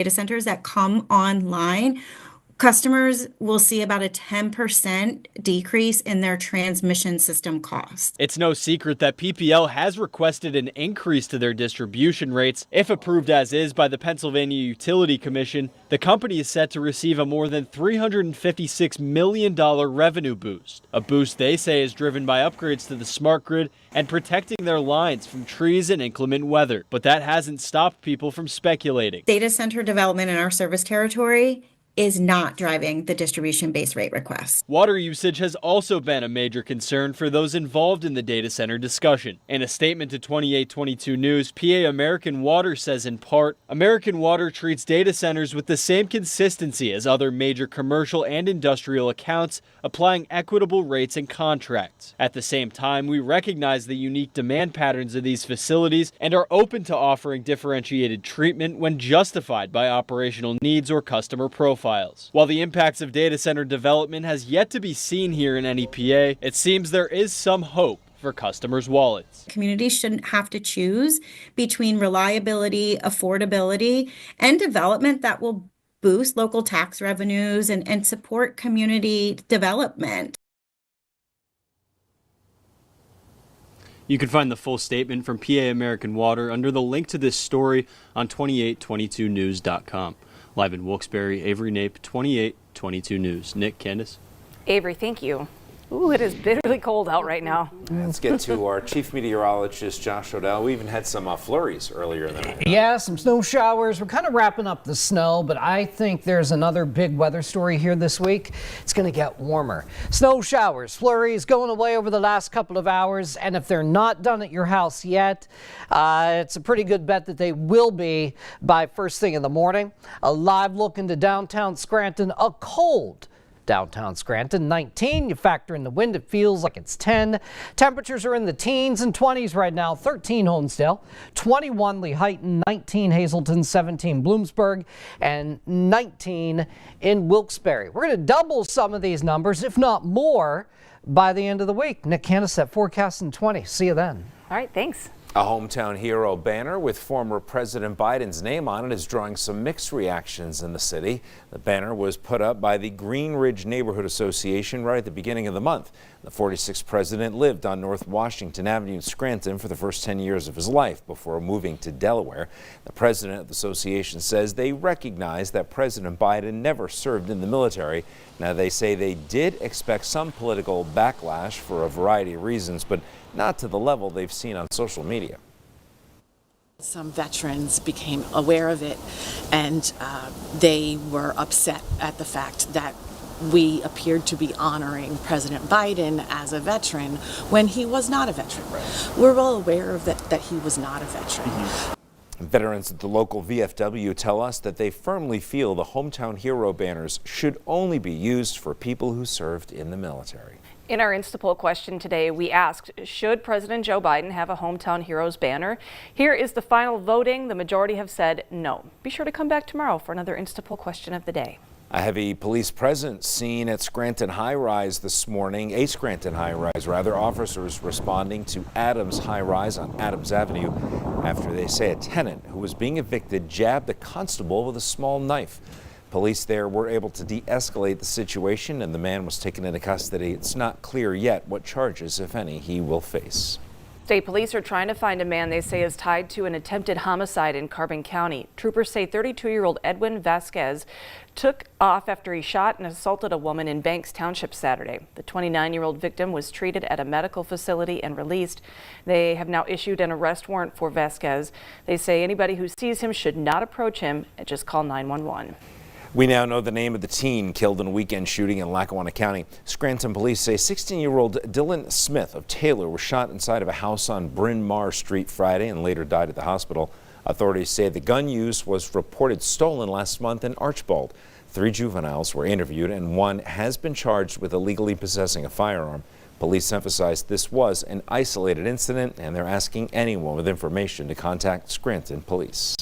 data centers that come online, customers will see about a 10% decrease in their transmission system costs. It's no secret that PPL has requested an increase to their distribution rates. If approved as is by the Pennsylvania Utility Commission, the company is set to receive a more than $356 million revenue boost. A boost they say is driven by upgrades to the smart grid and protecting their lines from trees and inclement weather. But that hasn't stopped people from speculating. Data center development in our service territory is not driving the distribution base rate request. Water usage has also been a major concern for those involved in the data center discussion. In a statement to 2822 News, PA American Water says in part, American Water treats data centers with the same consistency as other major commercial and industrial accounts, applying equitable rates and contracts. At the same time, we recognize the unique demand patterns of these facilities and are open to offering differentiated treatment when justified by operational needs or customer profiles. While the impacts of data center development has yet to be seen here in NEPA, it seems there is some hope for customers' wallets. Communities shouldn't have to choose between reliability, affordability, and development that will boost local tax revenues and support community development. You can find the full statement from PA American Water under the link to this story on 2822news.com. Live in Wilkes-Barre, Avery Nape, 2822 News. Nick, Candace. Avery, thank you. Ooh, it is bitterly cold out right now. Let's get to our chief meteorologist, Josh Odell. We even had some flurries earlier in the night. Yeah, some snow showers. We're kind of wrapping up the snow, but I think there's another big weather story here this week. It's going to get warmer. Snow showers, flurries going away over the last couple of hours, and if they're not done at your house yet, it's a pretty good bet that they will be by first thing in the morning. A live look into downtown Scranton, a cold downtown Scranton, 19. You factor in the wind, it feels like it's 10. Temperatures are in the teens and 20s right now. 13 Honesdale, 21 Lehighton, 19 Hazleton, 17 Bloomsburg, and 19 in Wilkes-Barre. We're going to double some of these numbers, if not more, by the end of the week. Nick Candace at Forecast in 20. See you then. All right, thanks. A hometown hero banner with former President Biden's name on it is drawing some mixed reactions in the city. The banner was put up by the Green Ridge Neighborhood Association right at the beginning of the month. The 46th president lived on North Washington Avenue in Scranton for the first 10 years of his life before moving to Delaware. The president of the association says they recognize that President Biden never served in the military. Now, they say they did expect some political backlash for a variety of reasons, but not to the level they've seen on social media. Some veterans became aware of it, and they were upset at the fact that we appeared to be honoring President Biden as a veteran when he was not a veteran. Right. We're well aware of that he was not a veteran. Mm-hmm. Veterans at the local VFW tell us that they firmly feel the hometown hero banners should only be used for people who served in the military. In our Instapoll question today, we asked, should President Joe Biden have a Hometown Heroes banner? Here is the final voting. The majority have said no. Be sure to come back tomorrow for another Instapoll question of the day. A heavy police presence seen at Scranton High Rise this morning, a Scranton High Rise rather. Officers responding to Adams High Rise on Adams Avenue after they say a tenant who was being evicted jabbed a constable with a small knife. Police there were able to de-escalate the situation and the man was taken into custody. It's not clear yet what charges, if any, he will face. State police are trying to find a man they say is tied to an attempted homicide in Carbon County. Troopers say 32-year-old Edwin Vasquez took off after he shot and assaulted a woman in Banks Township Saturday. The 29-year-old victim was treated at a medical facility and released. They have now issued an arrest warrant for Vasquez. They say anybody who sees him should not approach him and just call 911. We now know the name of the teen killed in a weekend shooting in Lackawanna County. Scranton police say 16-year-old Dylan Smith of Taylor was shot inside of a house on Bryn Mawr Street Friday and later died at the hospital. Authorities say the gun used was reported stolen last month in Archbald. 3 juveniles were interviewed and 1 has been charged with illegally possessing a firearm. Police emphasized this was an isolated incident and they're asking anyone with information to contact Scranton Police.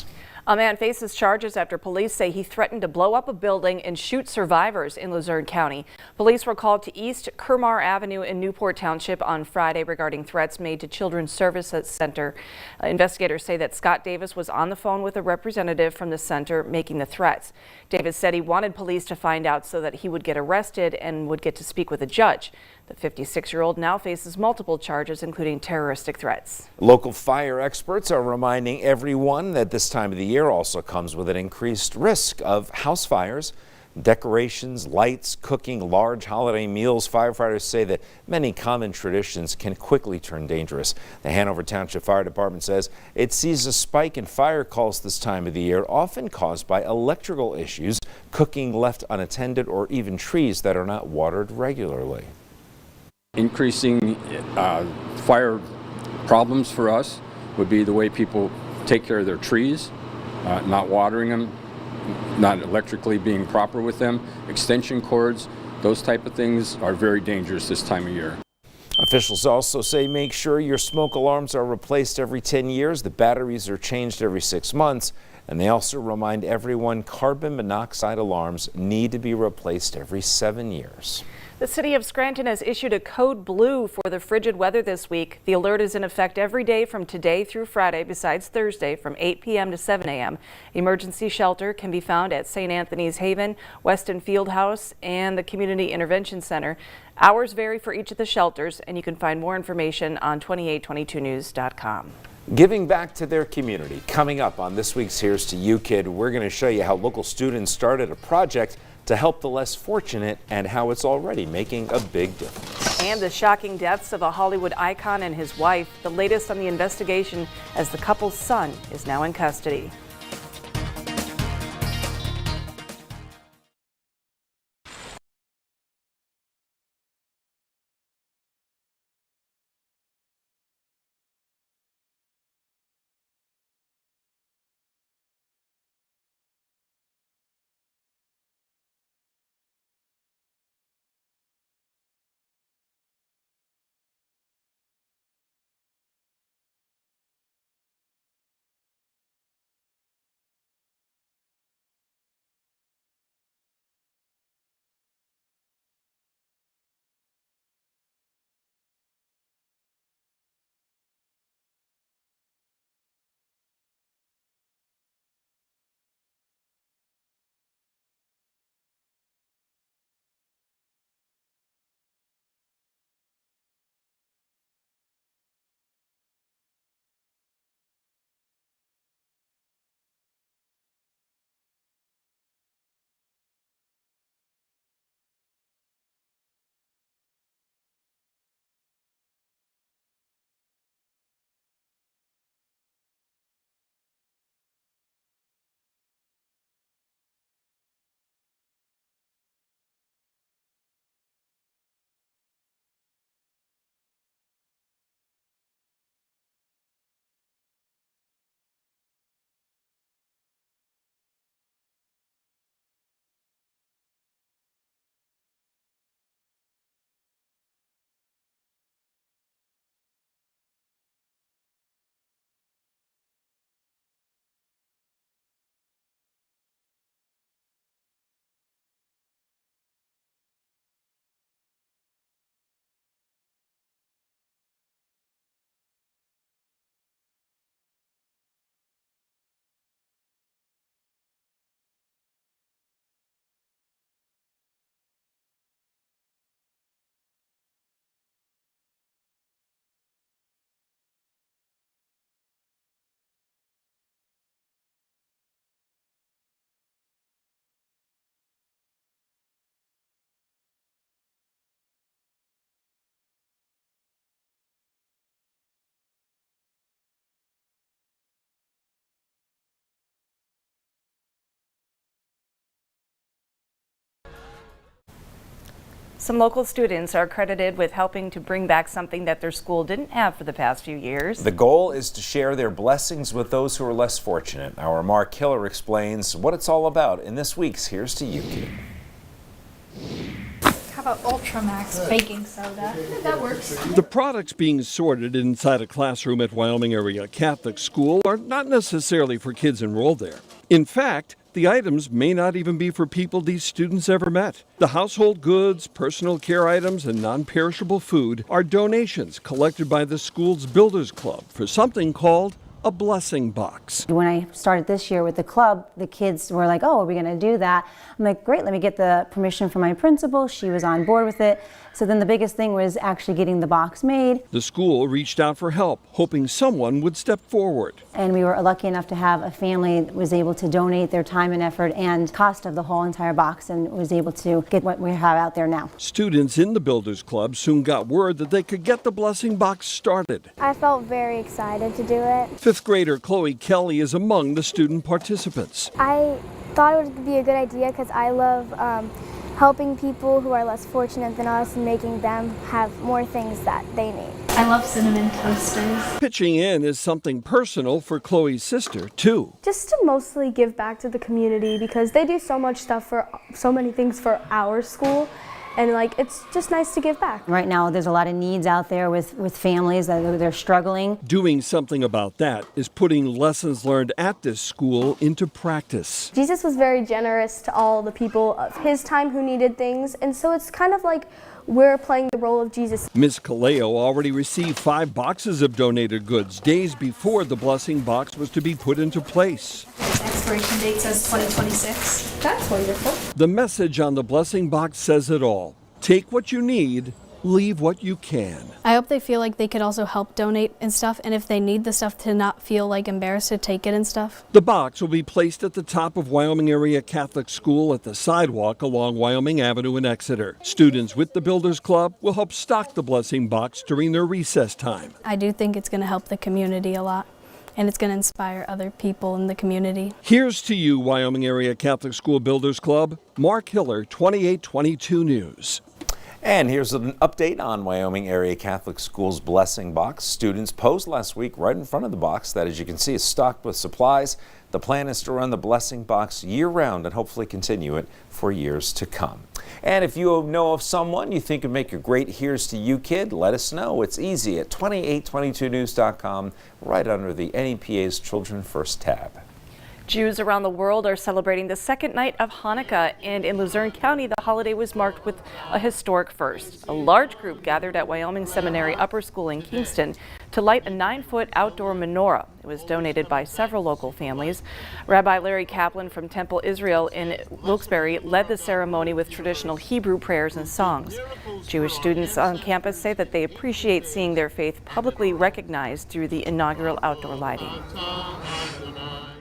A man faces charges after police say he threatened to blow up a building and shoot survivors in Luzerne County. Police were called to East Kermar Avenue in Newport Township on Friday regarding threats made to Children's Services Center. Investigators say that Scott Davis was on the phone with a representative from the center making the threats. Davis said he wanted police to find out so that he would get arrested and would get to speak with a judge. The 56-year-old now faces multiple charges, including terroristic threats. Local fire experts are reminding everyone that this time of the year also comes with an increased risk of house fires. Decorations, lights, cooking large holiday meals. Firefighters say that many common traditions can quickly turn dangerous. The Hanover Township Fire Department says it sees a spike in fire calls this time of the year, often caused by electrical issues, cooking left unattended, or even trees that are not watered regularly. Increasing fire problems for us would be the way people take care of their trees, not watering them, not electrically being proper with them, extension cords, those type of things are very dangerous this time of year. Officials also say make sure your smoke alarms are replaced every 10 years, the batteries are changed every 6 months, and they also remind everyone carbon monoxide alarms need to be replaced every 7 years. The city of Scranton has issued a code blue for the frigid weather this week. The alert is in effect every day from today through Friday, besides Thursday from 8 p.m. to 7 a.m. Emergency shelter can be found at St. Anthony's Haven, Weston Fieldhouse, and the Community Intervention Center. Hours vary for each of the shelters, and you can find more information on 2822news.com. Giving back to their community. Coming up on this week's Here's to You, Kid, we're going to show you how local students started a project to help the less fortunate and how it's already making a big difference. And the shocking deaths of a Hollywood icon and his wife, the latest on the investigation as the couple's son is now in custody. Some local students are credited with helping to bring back something that their school didn't have for the past few years. The goal is to share their blessings with those who are less fortunate. Our Mark Hiller explains what it's all about in this week's Here's to You, Kid. How about Ultramax baking soda? That works. The products being sorted inside a classroom at Wyoming Area Catholic School are not necessarily for kids enrolled there. In fact, the items may not even be for people these students ever met. The household goods, personal care items, and non-perishable food are donations collected by the school's Builders Club for something called a blessing box. When I started this year with the club, the kids were like, oh, are we going to do that? I'm like, great, let me get the permission from my principal. She was on board with it. So then the biggest thing was actually getting the box made. The school reached out for help, hoping someone would step forward. And we were lucky enough to have a family that was able to donate their time and effort and cost of the whole entire box and was able to get what we have out there now. Students in the Builders Club soon got word that they could get the blessing box started. I felt very excited to do it. Fifth grader Chloe Kelly is among the student participants. I thought it would be a good idea because I love helping people who are less fortunate than us and making them have more things that they need. I love cinnamon toasters. Pitching in is something personal for Chloe's sister, too. Just to mostly give back to the community because they do so much stuff for so many things for our school. And it's just nice to give back. Right now, there's a lot of needs out there with families that they're struggling. Doing something about that is putting lessons learned at this school into practice. Jesus was very generous to all the people of his time who needed things. And so it's kind of like we're playing the role of Jesus. Ms. Kaleo already received 5 boxes of donated goods days before the blessing box was to be put into place. Expiration date says 2026. That's wonderful. The message on the blessing box says it all. Take what you need, leave what you can. I hope they feel like they could also help donate and stuff, and if they need the stuff to not feel embarrassed to take it and stuff. The box will be placed at the top of Wyoming Area Catholic School at the sidewalk along Wyoming Avenue in Exeter. Students with the Builders Club will help stock the blessing box during their recess time. I do think it's going to help the community a lot, and it's going to inspire other people in the community. Here's to you, Wyoming Area Catholic School Builders Club. Mark Hiller, 2822 News. And here's an update on Wyoming Area Catholic Schools Blessing Box. Students posed last week right in front of the box that, as you can see, is stocked with supplies. The plan is to run the Blessing Box year-round and hopefully continue it for years to come. And if you know of someone you think would make a great Here's to You kid, let us know. It's easy at 2822news.com, right under the NEPA's Children First tab. Jews around the world are celebrating the second night of Hanukkah, and in Luzerne County, the holiday was marked with a historic first. A large group gathered at Wyoming Seminary Upper School in Kingston to light a 9-foot outdoor menorah. It was donated by several local families. Rabbi Larry Kaplan from Temple Israel in Wilkes-Barre led the ceremony with traditional Hebrew prayers and songs. Jewish students on campus say that they appreciate seeing their faith publicly recognized through the inaugural outdoor lighting.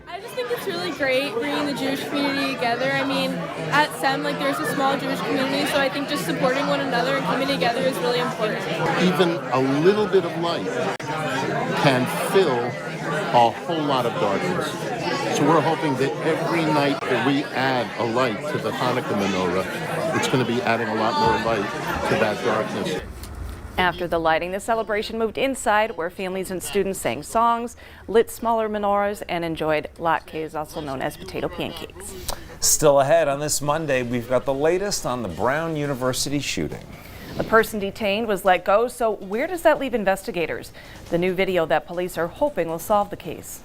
I just think it's really great bringing the Jewish community together. I mean, at SEM, there's a small Jewish community, so I think just supporting one another and coming together is really important. Even a little bit of light can fill a whole lot of darkness. So we're hoping that every night that we add a light to the Hanukkah menorah, it's going to be adding a lot more light to that darkness. After the lighting, the celebration moved inside, where families and students sang songs, lit smaller menorahs, and enjoyed latkes, also known as potato pancakes. Still ahead on this Monday, we've got the latest on the Brown University shooting. The person detained was let go, so where does that leave investigators? The new video that police are hoping will solve the case.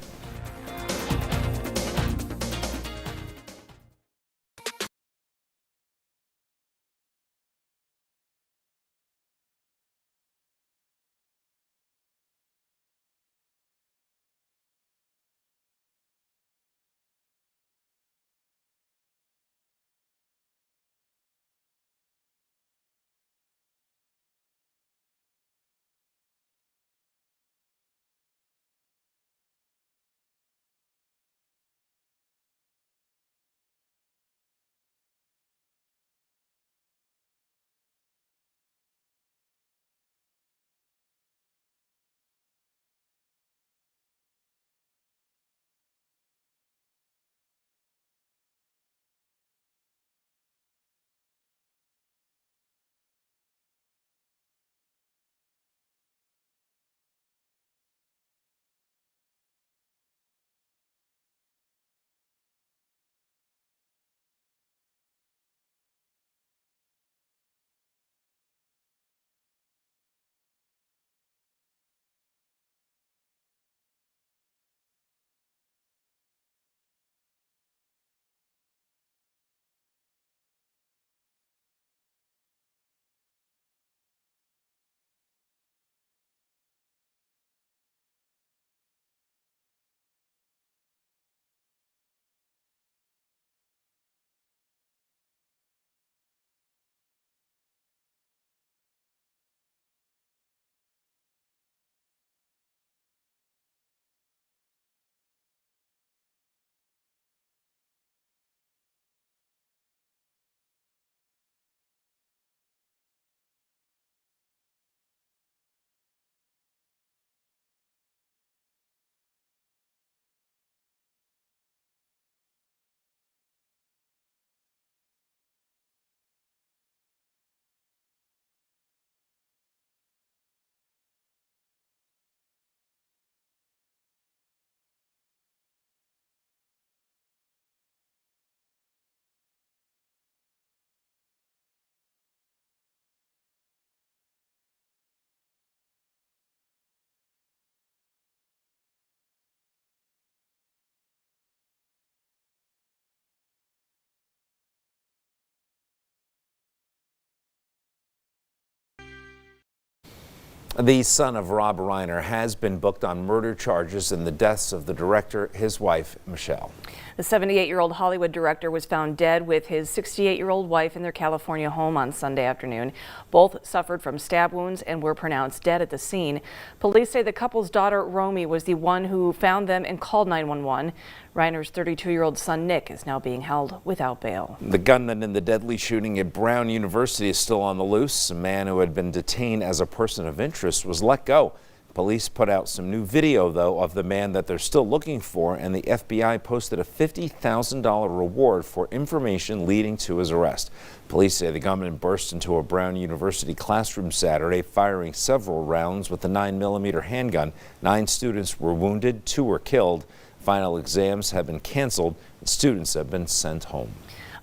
The son of Rob Reiner has been booked on murder charges in the deaths of the director, his wife, Michelle. The 78-year-old Hollywood director was found dead with his 68-year-old wife in their California home on Sunday afternoon. Both suffered from stab wounds and were pronounced dead at the scene. Police say the couple's daughter, Romy, was the one who found them and called 911. Reiner's 32-year-old son, Nick, is now being held without bail. The gunman in the deadly shooting at Brown University is still on the loose. A man who had been detained as a person of interest was let go. Police put out some new video, though, of the man that they're still looking for, and the FBI posted a $50,000 reward for information leading to his arrest. Police say the gunman burst into a Brown University classroom Saturday, firing several rounds with a 9mm handgun. 9 students were wounded, 2 were killed. Final exams have been canceled, and students have been sent home.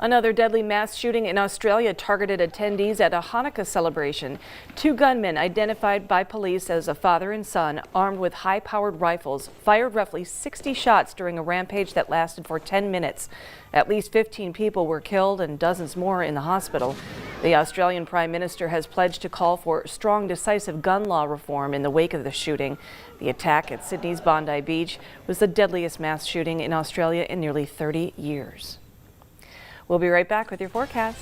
Another deadly mass shooting in Australia targeted attendees at a Hanukkah celebration. 2 gunmen, identified by police as a father and son, armed with high-powered rifles, fired roughly 60 shots during a rampage that lasted for 10 minutes. At least 15 people were killed and dozens more in the hospital. The Australian Prime Minister has pledged to call for strong, decisive gun law reform in the wake of the shooting. The attack at Sydney's Bondi Beach was the deadliest mass shooting in Australia in nearly 30 years. We'll be right back with your forecast.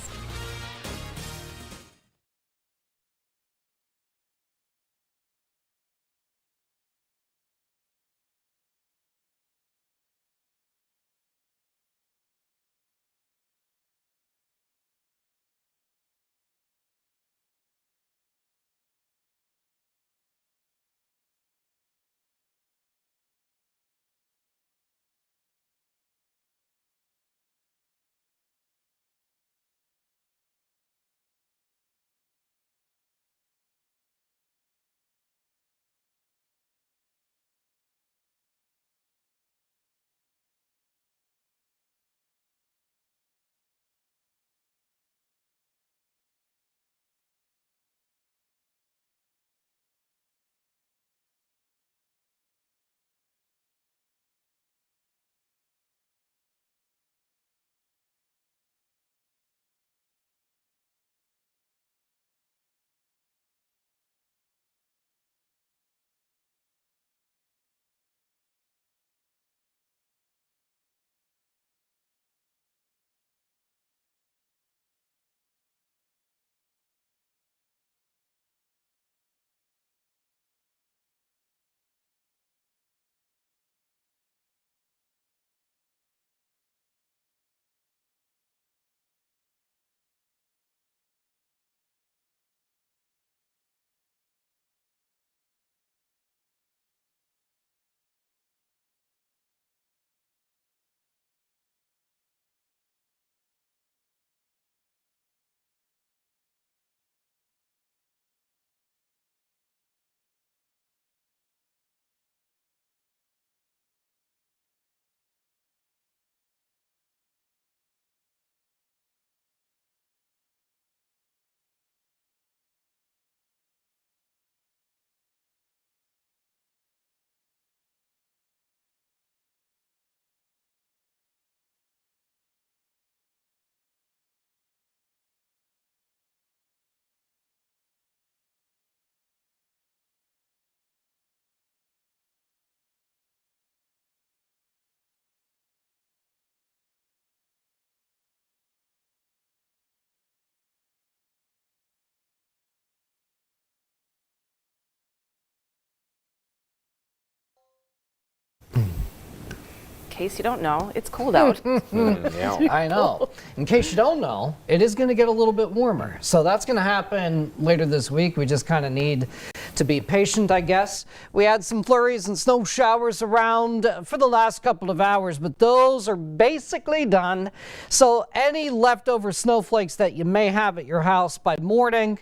In case you don't know, it's cold out. I know. In case you don't know, it is going to get a little bit warmer. So that's going to happen later this week. We just kind of need to be patient, I guess. We had some flurries and snow showers around for the last couple of hours, but those are basically done. So any leftover snowflakes that you may have at your house by morning,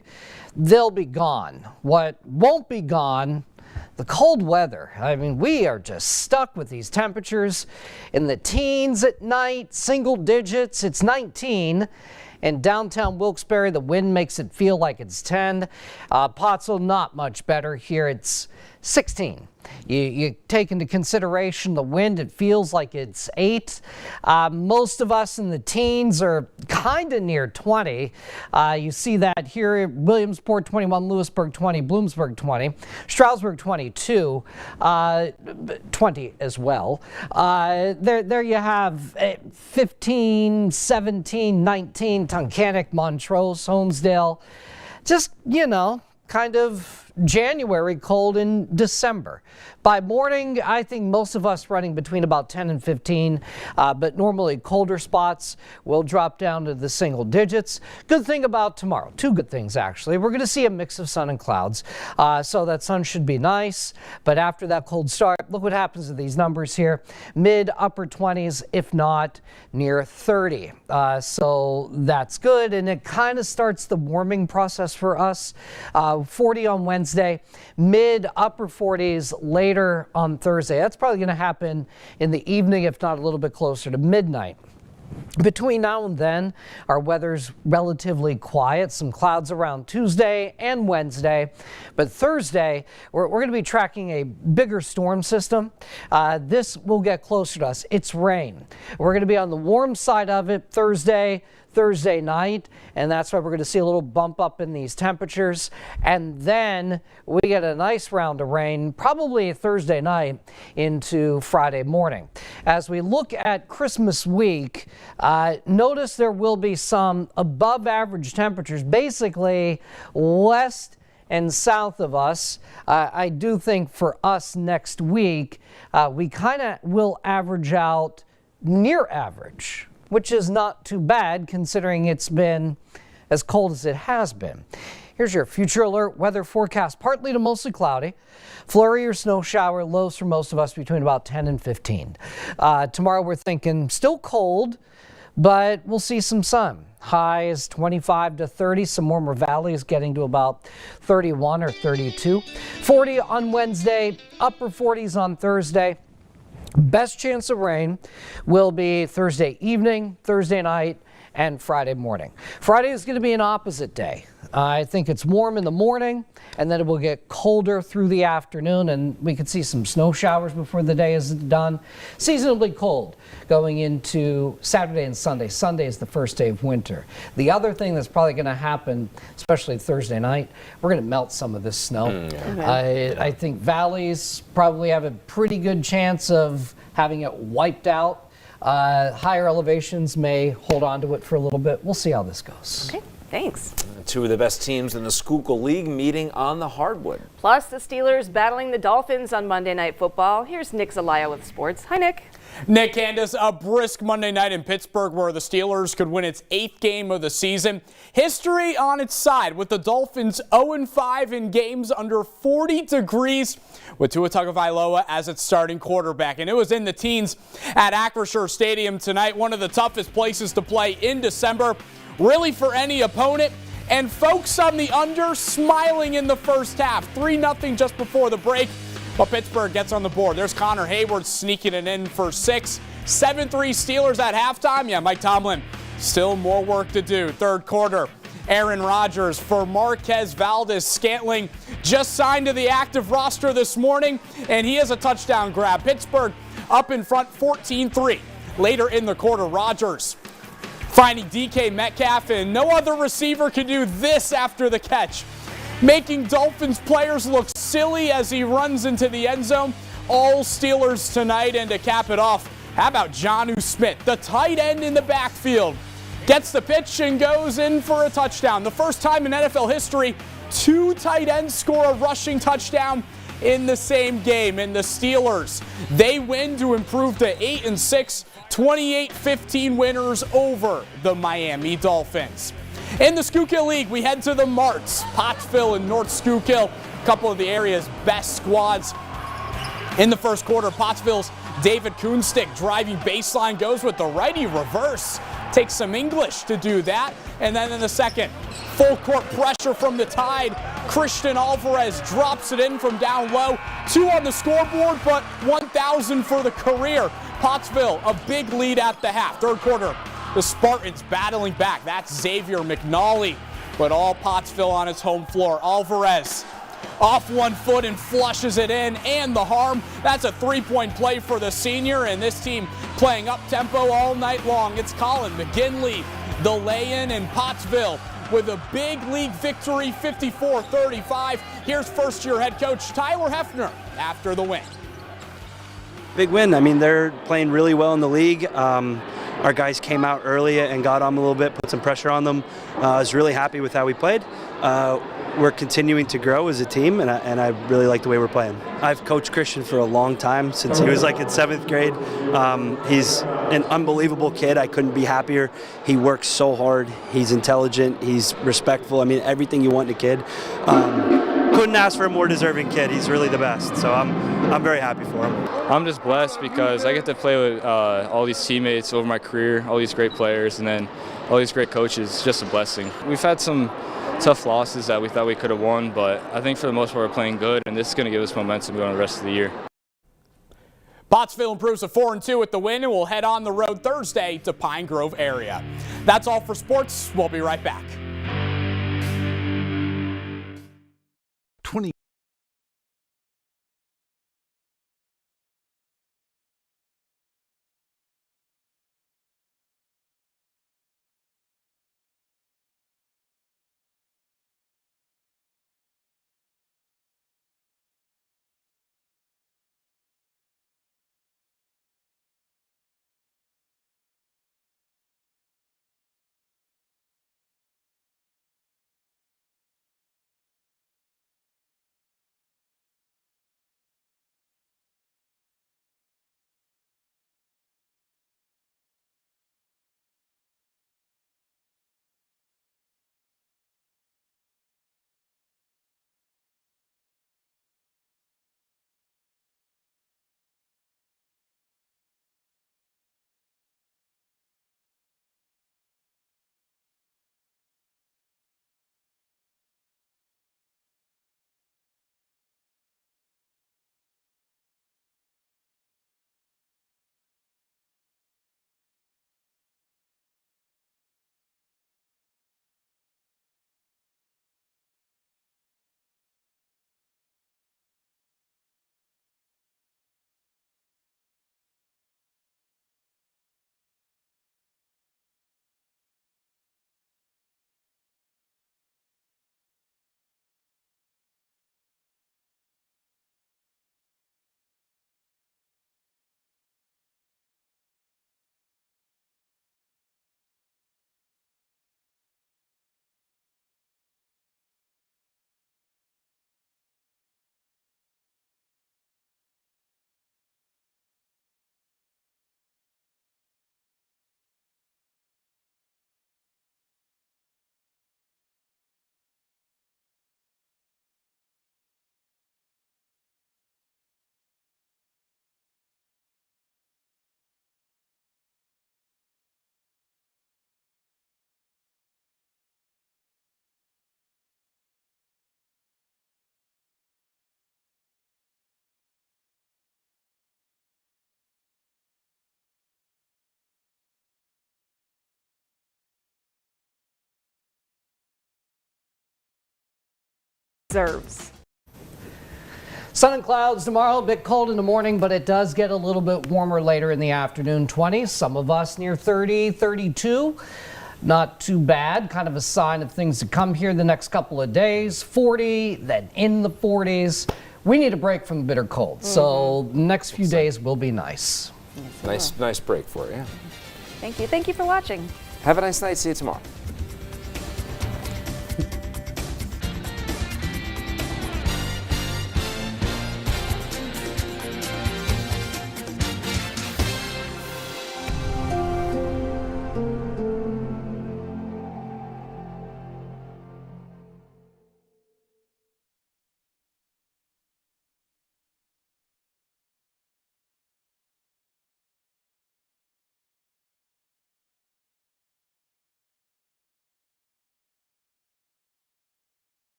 they'll be gone. What won't be gone, the cold weather. I mean, we are just stuck with these temperatures in the teens at night, single digits. It's 19. In downtown Wilkes-Barre, the wind makes it feel like it's 10. Pottsville, not much better here. It's 16. You take into consideration the wind, it feels like it's 8. Most of us in the teens are kind of near 20. You see that here: Williamsport 21, Lewisburg 20, Bloomsburg 20, Stroudsburg 22, 20 as well. There you have 15, 17, 19, Tunkhannock, Montrose, Holmesdale. Just, kind of January cold in December. By morning, I think most of us running between about 10 and 15, but normally colder spots will drop down to the single digits. Good thing about tomorrow, 2 good things actually. We're going to see a mix of sun and clouds, so that sun should be nice, but after that cold start, look what happens to these numbers here. Mid upper 20s, if not near 30. So that's good, and it kind of starts the warming process for us. 40 on Wednesday, mid upper 40s later on Thursday. That's probably going to happen in the evening, if not a little bit closer to midnight. Between now and then, our weather's relatively quiet. Some clouds around Tuesday and Wednesday. But Thursday, we're going to be tracking a bigger storm system. This will get closer to us. It's rain. We're going to be on the warm side of it Thursday night, and that's why we're going to see a little bump up in these temperatures. And then we get a nice round of rain, probably Thursday night into Friday morning. As we look at Christmas week, notice there will be some above average temperatures, basically west and south of us. I do think for us next week, we kind of will average out near average, which is not too bad considering it's been as cold as it has been. Here's your future alert weather forecast. Partly to mostly cloudy. Flurry or snow shower, lows for most of us between about 10 and 15. Tomorrow we're thinking still cold, but we'll see some sun. High is 25 to 30. Some warmer valleys getting to about 31 or 32. 40 on Wednesday, upper 40s on Thursday. Best chance of rain will be Thursday evening, Thursday night, and Friday morning. Friday is going to be an opposite day. I think it's warm in the morning, and then it will get colder through the afternoon, and we could see some snow showers before the day is done. Seasonably cold going into Saturday and Sunday. Sunday is the first day of winter. The other thing that's probably going to happen, especially Thursday night, we're going to melt some of this snow. I think valleys probably have a pretty good chance of having it wiped out. Higher elevations may hold on to it for a little bit. We'll see how this goes. Okay, thanks. 2 of the best teams in the Schuylkill League meeting on the hardwood. Plus, the Steelers battling the Dolphins on Monday Night Football. Here's Nick Zelaya with sports. Hi, Nick. Nick, Candace, a brisk Monday night in Pittsburgh where the Steelers could win its 8th game of the season. History on its side with the Dolphins 0-5 in games under 40 degrees with Tua Tagovailoa as its starting quarterback. And it was in the teens at Acrisure Stadium tonight, one of the toughest places to play in December, really for any opponent. And folks on the under smiling in the first half. 3-0 just before the break. But Pittsburgh gets on the board. There's Connor Hayward sneaking it in for 6. 7-3 Steelers at halftime. Yeah, Mike Tomlin, still more work to do. Third quarter, Aaron Rodgers for Marquez Valdes-Scantling just signed to the active roster this morning, and he has a touchdown grab. Pittsburgh up in front 14-3. Later in the quarter, Rodgers finding DK Metcalf, and no other receiver can do this after the catch, making Dolphins players look silly as he runs into the end zone. All Steelers tonight, and to cap it off, how about Jonnu Smith, the tight end in the backfield, gets the pitch and goes in for a touchdown. The first time in NFL history 2 tight ends score a rushing touchdown in the same game. And the Steelers, they win to improve to 8-6, 28-15 winners over the Miami Dolphins. In the Schuylkill League, we head to the Marts, Pottsville and North Schuylkill, a couple of the area's best squads. In the first quarter, Pottsville's David Kuhnstick driving baseline goes with the righty reverse. Takes some English to do that. And then in the second, full court pressure from the Tide. Christian Alvarez drops it in from down low. 2 on the scoreboard, but 1,000 for the career. Pottsville, a big lead at the half. Third quarter, the Spartans battling back. That's Xavier McNally, but all Pottsville on its home floor. Alvarez off one foot and flushes it in, and the harm. That's a three-point play for the senior, and this team playing up-tempo all night long. It's Colin McGinley, the lay-in, and Pottsville with a big league victory, 54-35. Here's first-year head coach Tyler Hefner after the win. Big win. I mean, they're playing really well in the league. Our guys came out early and got on them a little bit, put some pressure on them. I was really happy with how we played. We're continuing to grow as a team, and I really like the way we're playing. I've coached Christian for a long time, since he was like in 7th grade. He's an unbelievable kid. I couldn't be happier. He works so hard. He's intelligent. He's respectful. I mean, everything you want in a kid. Couldn't ask for a more deserving kid. He's really the best. So I'm very happy for him. I'm just blessed because I get to play with all these teammates over my career, all these great players, and then all these great coaches. It's just a blessing. We've had some tough losses that we thought we could have won, but I think for the most part we're playing good, and this is going to give us momentum going the rest of the year. Pottsville improves to 4-2 with the win and will head on the road Thursday to Pine Grove area. That's all for sports. We'll be right back. 20Deserves. Sun and clouds tomorrow, a bit cold in the morning, but it does get a little bit warmer later in the afternoon. 20s, some of us near 30, 32. Not too bad, kind of a sign of things to come here the next couple of days. 40, then in the 40s. We need a break from the bitter cold, so the next few days will be nice. Nice break for you. Thank you. Thank you for watching. Have a nice night. See you tomorrow.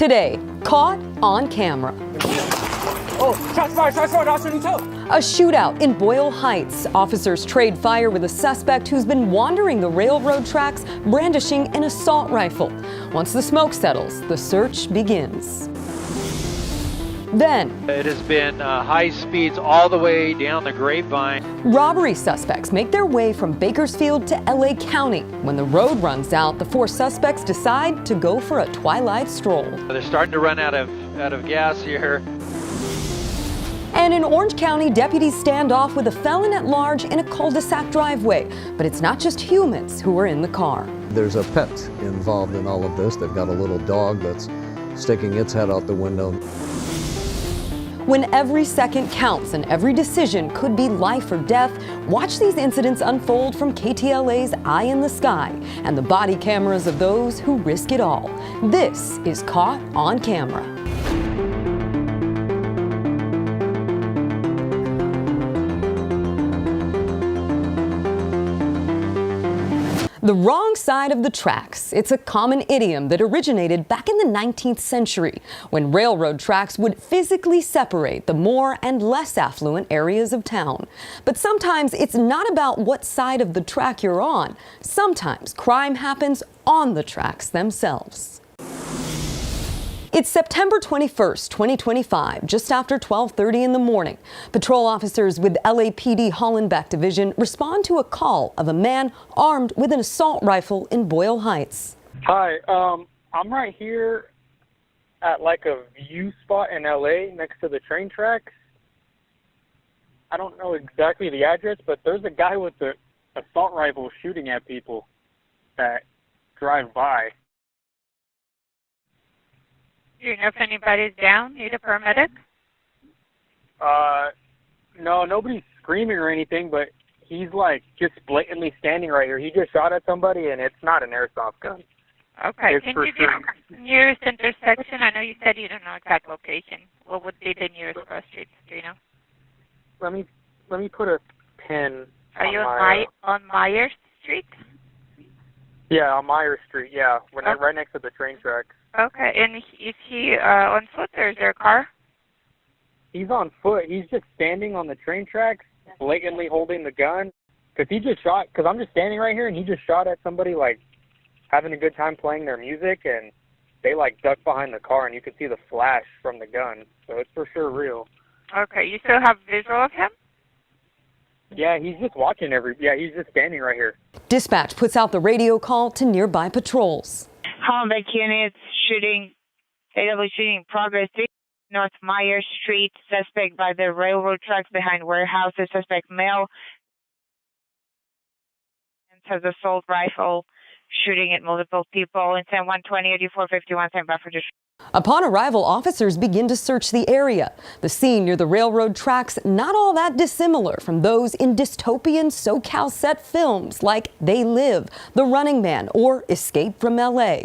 Today, caught on camera. Oh, shots fired, Officer Newton. A shootout in Boyle Heights. Officers trade fire with a suspect who's been wandering the railroad tracks brandishing an assault rifle. Once the smoke settles, the search begins. Then, it has been high speeds all the way down the Grapevine. Robbery suspects make their way from Bakersfield to LA County. When the road runs out, the 4 suspects decide to go for a twilight stroll. They're starting to run out of gas here. And in Orange County, deputies stand off with a felon at large in a cul-de-sac driveway. But it's not just humans who are in the car. There's a pet involved in all of this. They've got a little dog that's sticking its head out the window. When every second counts and every decision could be life or death, watch these incidents unfold from KTLA's Eye in the Sky and the body cameras of those who risk it all. This is Caught on Camera. The wrong side of the tracks. It's a common idiom that originated back in the 19th century when railroad tracks would physically separate the more and less affluent areas of town. But sometimes it's not about what side of the track you're on. Sometimes crime happens on the tracks themselves. It's September 21st, 2025, just after 12:30 in the morning. Patrol officers with LAPD Hollenbeck Division respond to a call of a man armed with an assault rifle in Boyle Heights. Hi, I'm right here at like a view spot in LA next to the train tracks. I don't know exactly the address, but there's a guy with an assault rifle shooting at people that drive by. Do you know if anybody's down? Need a paramedic? No, nobody's screaming or anything, but he's like just blatantly standing right here. He just shot at somebody, and it's not an airsoft gun. Okay. It's Can for you sure. do nearest intersection? I know you said you don't know exact location. What would be the nearest cross streets? Do you know? Let me put a pin. Are you on Myers Street? Yeah, on Myers Street. Yeah, we're right next to the train tracks. Okay. And is he on foot or is there a car? He's on foot. He's just standing on the train tracks, blatantly holding the gun. Because I'm just standing right here, and he just shot at somebody, like, having a good time playing their music, and they, like, ducked behind the car, and you could see the flash from the gun. So it's for sure real. Okay. You still have visual of him? Yeah, he's just he's just standing right here. Dispatch puts out the radio call to nearby patrols. Hollenbeck units shooting, AW shooting progress, North Myers Street, suspect by the railroad tracks behind warehouses, suspect male, has assault rifle, shooting at multiple people, and 120, 8451, stand by for distribution. Upon arrival, officers begin to search the area. The scene near the railroad tracks not all that dissimilar from those in dystopian SoCal set films like They Live, The Running Man, or Escape from LA.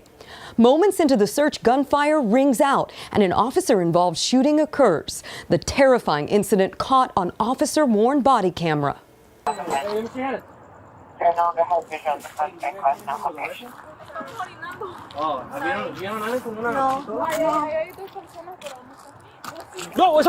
Moments into the search, gunfire rings out and an officer-involved shooting occurs. The terrifying incident caught on officer-worn body camera. No,